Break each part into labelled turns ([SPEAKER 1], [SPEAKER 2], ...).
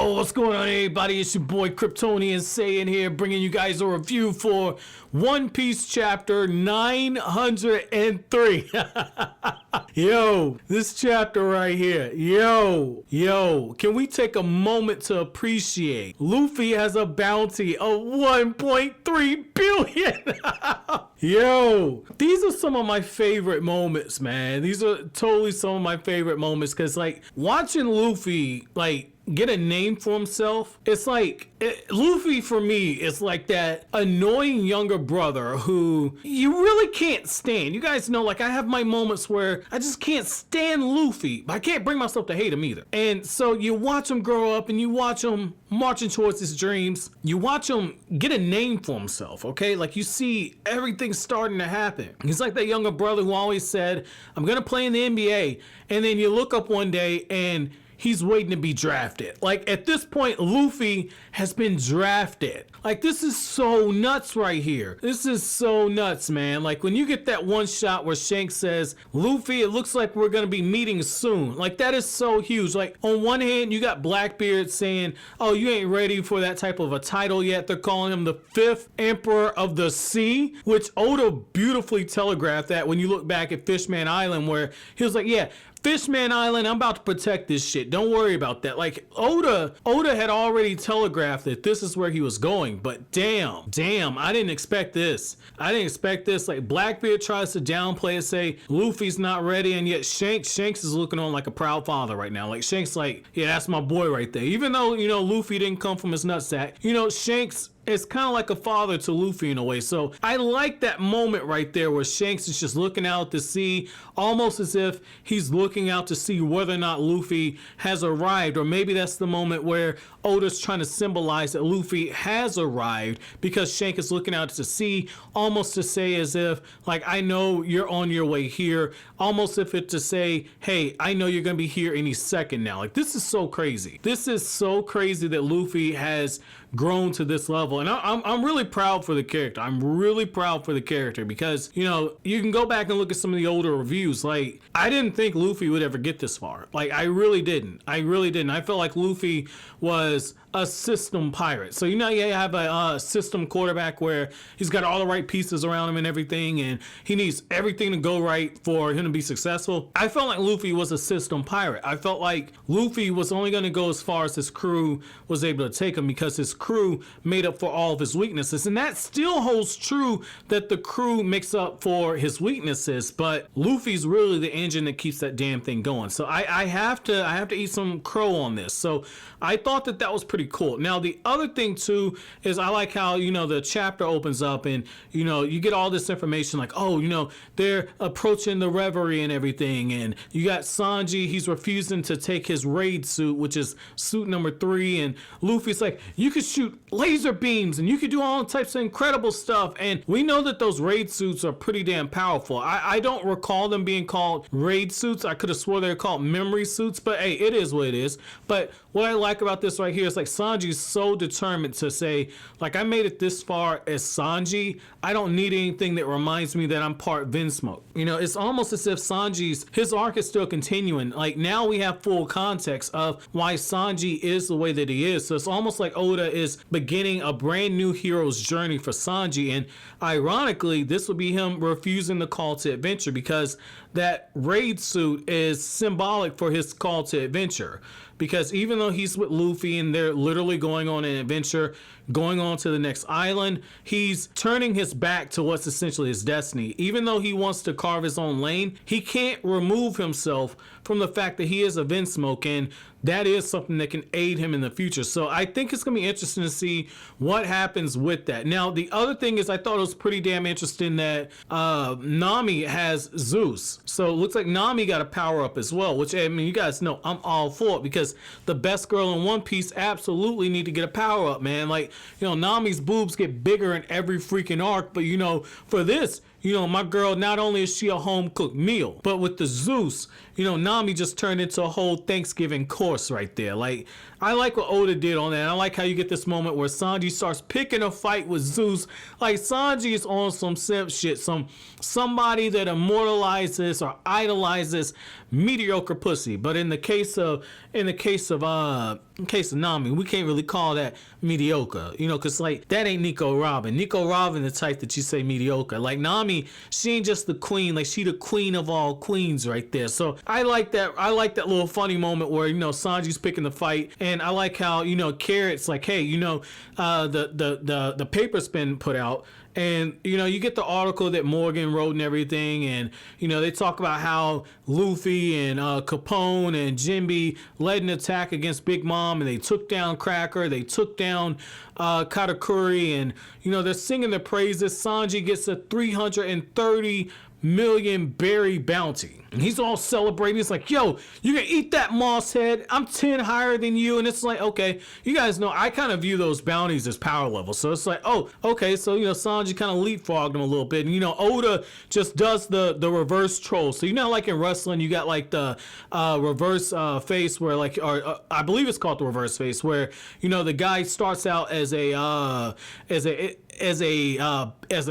[SPEAKER 1] Yo, what's going on, everybody? It's your boy Kryptonian saying here, bringing you guys a review for One Piece chapter 903. Yo, this chapter right here. Yo, can we take a moment to appreciate Luffy has a bounty of 1.3 billion. Yo, these are some of my favorite moments, man. These are totally some of my favorite moments because, like, watching Luffy, like, get a name for himself. It's like Luffy for me is like that annoying younger brother who you really can't stand. You guys know, like, I have my moments where I just can't stand Luffy, but I can't bring myself to hate him either. And so you watch him grow up and you watch him marching towards his dreams. You watch him get a name for himself, okay? Like, you see everything starting to happen. He's like that younger brother who always said, I'm gonna play in the NBA. And then you look up one day and he's waiting to be drafted. Like, at this point, Luffy has been drafted. Like, this is so nuts right here. This is so nuts, man. Like, when you get that one shot where Shanks says, Luffy, it looks like we're gonna be meeting soon. Like, that is so huge. Like, on one hand, you got Blackbeard saying, oh, you ain't ready for that type of a title yet. They're calling him the 5th Emperor of the Sea, which Oda beautifully telegraphed that when you look back at Fishman Island, where he was like, yeah, Fishman Island, I'm about to protect this shit. Don't worry about that. Like, Oda had already telegraphed that this is where he was going, but damn, I didn't expect this. Like, Blackbeard tries to downplay and say Luffy's not ready, and yet Shanks is looking on like a proud father right now. Like, Shanks like, yeah, that's my boy right there. Even though, you know, Luffy didn't come from his nutsack, you know, Shanks is kind of like a father to Luffy in a way. So I like that moment right there where Shanks is just looking out to sea, almost as if he's looking out to see whether or not Luffy has arrived. Or maybe that's the moment where Oda's trying to symbolize that Luffy has arrived because Shanks is looking out to sea, almost to say as if, like, I know you're on your way here. Almost if it to say, hey, I know you're going to be here any second now. Like, this is so crazy. This is so crazy that Luffy has grown to this level, and I'm really proud for the character. I'm really proud for the character because, you know, you can go back and look at some of the older reviews. Like, I didn't think Luffy would ever get this far. Like, I really didn't. I felt like Luffy was a system pirate. So, you know, you have a system quarterback where he's got all the right pieces around him and everything, and he needs everything to go right for him to be successful. I felt like Luffy was a system pirate. I felt like Luffy was only going to go as far as his crew was able to take him because his crew made up for all of his weaknesses. And that still holds true, that the crew makes up for his weaknesses, but Luffy's really the engine that keeps that damn thing going. So I have to eat some crow on this. So I thought that was pretty cool. Now, the other thing too is I like how, you know, the chapter opens up and, you know, you get all this information like, oh, you know, they're approaching the reverie and everything, and you got Sanji, he's refusing to take his raid suit, which is suit number 3, and Luffy's like, you could shoot laser beams and you could do all types of incredible stuff, and we know that those raid suits are pretty damn powerful. I don't recall them being called raid suits. I could have swore they're called memory suits, but hey, it is what it is. But what I like about this right here is, like, Sanji's so determined to say, like, I made it this far as Sanji. I don't need anything that reminds me that I'm part Vinsmoke. You know, it's almost as if his arc is still continuing. Like, now we have full context of why Sanji is the way that he is. So it's almost like Oda is beginning a brand new hero's journey for Sanji. And ironically, this would be him refusing the call to adventure, because that raid suit is symbolic for his call to adventure. Because even though he's with Luffy and they're literally going on an adventure, going on to the next island, he's turning his back to what's essentially his destiny. Even though he wants to carve his own lane, he can't remove himself from the fact that he is a Vinsmoke, and that is something that can aid him in the future. So I think it's going to be interesting to see what happens with that. Now, the other thing is, I thought it was pretty damn interesting that Nami has Zeus. So it looks like Nami got a power up as well, which, I mean, you guys know I'm all for it, because the best girl in One Piece absolutely need to get a power up, man. Like, you know, Nami's boobs get bigger in every freaking arc, but, you know, for this, you know, my girl, not only is she a home cooked meal, but with the Zeus, you know, Nami just turned into a whole Thanksgiving course right there. Like, I like what Oda did on that. I like how you get this moment where Sanji starts picking a fight with Zeus. Like Sanji is on some simp shit, somebody that immortalizes or idolizes mediocre pussy. But in the case of Nami, we can't really call that mediocre, you know, because like that ain't Nico Robin. Nico Robin the type that you say mediocre. Like Nami, she ain't just the queen, like she the queen of all queens right there. So I like that little funny moment where, you know, Sanji's picking the fight, and I like how, you know, Carrot's like, hey, you know, the paper's been put out, and, you know, you get the article that Morgan wrote and everything, and, you know, they talk about how Luffy and Capone and Jinbe led an attack against Big Mom, and they took down Cracker, they took down Katakuri, and, you know, they're singing the praises. Sanji gets a 330 million berry bounty, and he's all celebrating. He's like, yo, you can eat that moss head, I'm 10 higher than you. And it's like, okay, you guys know I kind of view those bounties as power levels, so it's like, oh, okay, so, you know, Sanji kind of leapfrogged him a little bit, and, you know, Oda just does the reverse troll. So, you know, like in wrestling, you got like the reverse face, where like, or I believe it's called the reverse face, where, you know, the guy starts out as a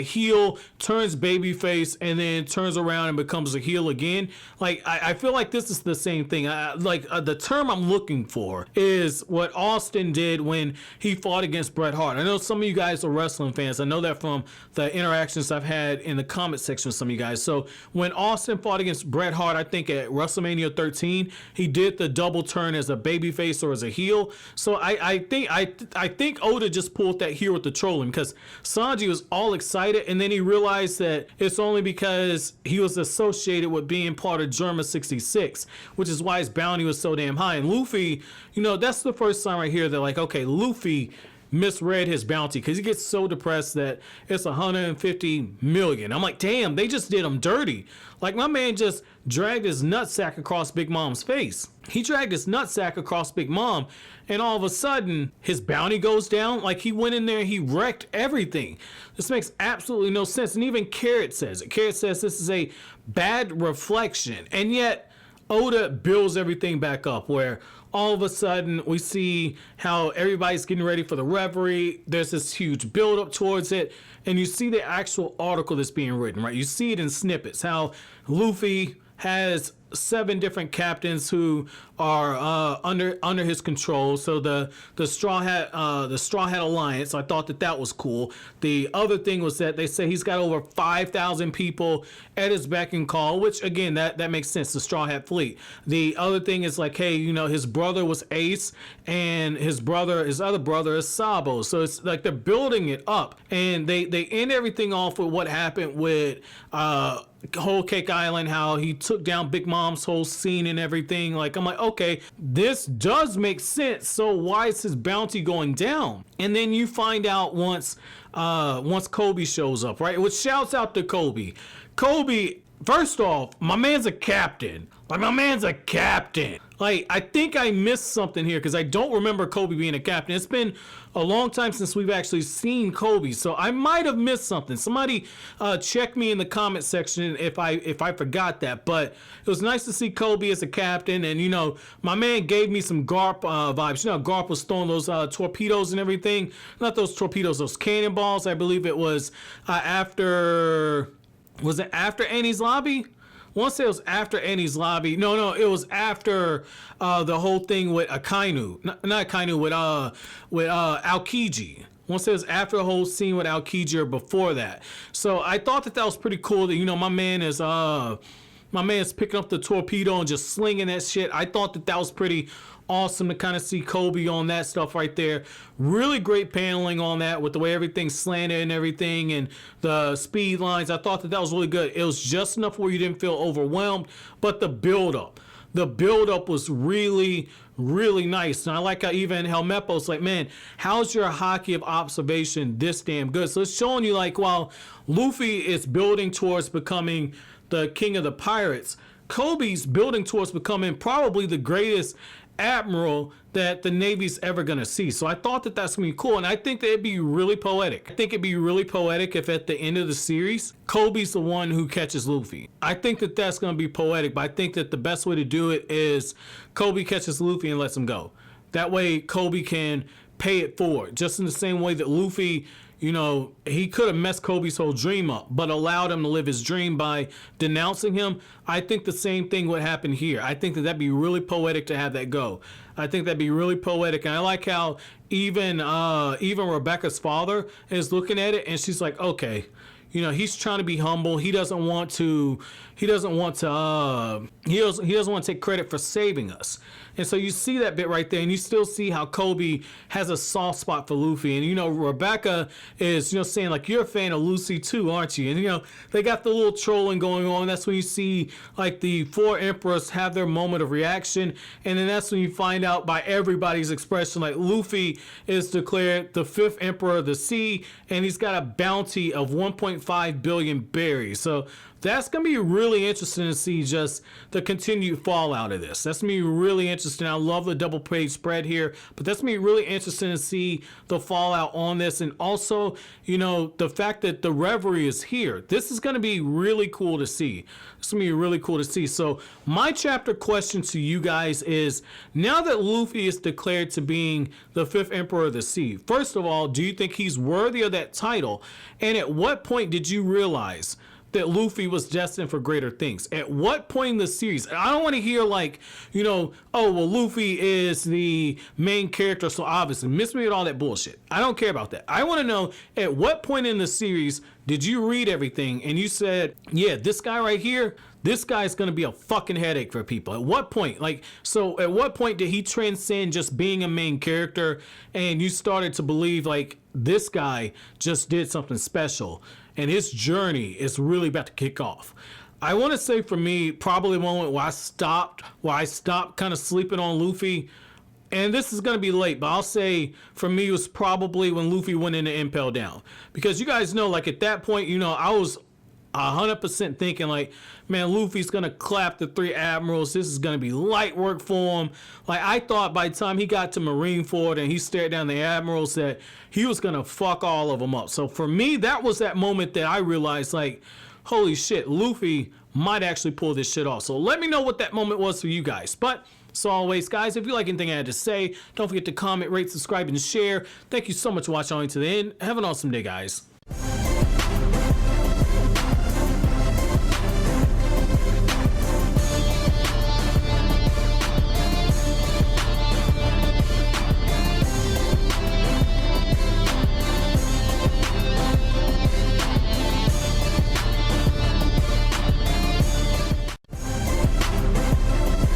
[SPEAKER 1] heel, turns babyface, and then turns around and becomes a heel again. Like I feel like this is the same thing. The term I'm looking for is what Austin did when he fought against Bret Hart. I know some of you guys are wrestling fans. I know that from the interactions I've had in the comment section with some of you guys. So when Austin fought against Bret Hart, I think at WrestleMania 13, he did the double turn as a babyface or as a heel. So I think Oda just pulled that here with the trolling, because Sanji was all excited, and then he realized that it's only because he was associated with being part of Germa 66, which is why his bounty was so damn high. And Luffy, you know, that's the first time right here that, like, okay, Luffy misread his bounty, because he gets so depressed that it's 150 million. I'm like, damn, they just did him dirty. Like, my man just dragged his nutsack across Big Mom's face. He dragged his nutsack across Big Mom, and all of a sudden his bounty goes down. Like, he went in there and he wrecked everything. This makes absolutely no sense. And even Carrot says it. Carrot says this is a bad reflection, and yet Oda builds everything back up, where all of a sudden we see how everybody's getting ready for the reverie. There's this huge build up towards it, and you see the actual article that's being written, right? You see it in snippets, how Luffy has 7 different captains who are under his control. So the Straw Hat Alliance, I thought that was cool. The other thing was that they say he's got over 5,000 people at his beck and call, which again that makes sense. The Straw Hat Fleet. The other thing is like, hey, you know, his brother was Ace, and his other brother is Sabo. So it's like they're building it up, and they end everything off with what happened with Whole Cake Island, how he took down Big Mom's whole scene and everything. Like, I'm like, okay, this does make sense. So why is his bounty going down? And then you find out once Koby shows up, right? Which shouts out to Koby. Koby, first off, my man's a captain. Like, my man's a captain. Like, I think I missed something here, because I don't remember Koby being a captain. It's been a long time since we've actually seen Koby, so I might have missed something. Somebody check me in the comment section if I forgot that. But it was nice to see Koby as a captain, and, you know, my man gave me some Garp vibes. You know, Garp was throwing those torpedoes and everything. Not those torpedoes, those cannonballs. I believe it was after Annie's Lobby? I want to say it was after Annie's Lobby. No, it was after the whole thing with Akainu. Not Akainu, with Aokiji. I want to say it was after the whole scene with Aokiji or before that. So I thought that was pretty cool that, you know, my man's picking up the torpedo and just slinging that shit. I thought that was pretty awesome to kind of see Koby on that stuff right there. Really great paneling on that with the way everything's slanted and everything, and the speed lines. I thought that was really good. It was just enough where you didn't feel overwhelmed, but the build-up was really, really nice. And I like how even Helmeppo's like, man, how's your hockey of observation this damn good? So it's showing you, like, while Luffy is building towards becoming the king of the pirates, Kobe's building towards becoming probably the greatest admiral that the Navy's ever gonna see. So I thought that that's gonna be cool, and I think that it'd be really poetic. I think it'd be really poetic if at the end of the series, Kobe's the one who catches Luffy. I think that that's gonna be poetic, but I think that the best way to do it is Kobe catches Luffy and lets him go. That way Koby can pay it forward. Just in the same way that Luffy, you know, he could have messed Koby's whole dream up, but allowed him to live his dream by denouncing him. I think the same thing would happen here. I think that that'd be really poetic to have that go. I think that'd be really poetic. And I like how even Rebecca's father is looking at it and she's like, okay, you know, he's trying to be humble. He doesn't want to take credit for saving us. And so you see that bit right there, and you still see how Koby has a soft spot for Luffy. And, you know, Rebecca is, you know, saying, like, you're a fan of Lucy too, aren't you? And, you know, they got the little trolling going on. That's when you see, like, the four emperors have their moment of reaction. And then that's when you find out by everybody's expression, like, Luffy is declared the fifth emperor of the sea, and he's got a bounty of 1.5 billion berries. So that's going to be really interesting to see just the continued fallout of this. That's going to be really interesting. I love the double page spread here, but that's going to be really interesting to see the fallout on this. And also, you know, the fact that the Reverie is here. This is going to be really cool to see. It's going to be really cool to see. So my chapter question to you guys is, now that Luffy is declared to being the fifth emperor of the sea, first of all, do you think he's worthy of that title? And at what point did you realize that Luffy was destined for greater things? At what point in the series? I don't want to hear like, you know, oh, well, Luffy is the main character, so obviously miss me with all that bullshit. I don't care about that. I want to know, at what point in the series did you read everything and you said, yeah, this guy right here, this guy's going to be a fucking headache for people? At what point? Like, so at what point did he transcend just being a main character and you started to believe like this guy just did something special and his journey is really about to kick off? I want to say for me, probably the moment where I stopped kind of sleeping on Luffy, and this is going to be late, but I'll say for me it was probably when Luffy went into Impel Down. Because you guys know, like at that point, you know, I was 100% thinking like, man, Luffy's gonna clap the three admirals. This is gonna be light work for him. Like, I thought by the time he got to Marineford and he stared down the admirals that he was gonna fuck all of them up. So for me, that was that moment that I realized, like, holy shit, Luffy might actually pull this shit off. So let me know what that moment was for you guys. But as always, guys, if you like anything I had to say, don't forget to comment, rate, subscribe, and share. Thank you so much for watching all the way to the end. Have an awesome day, guys.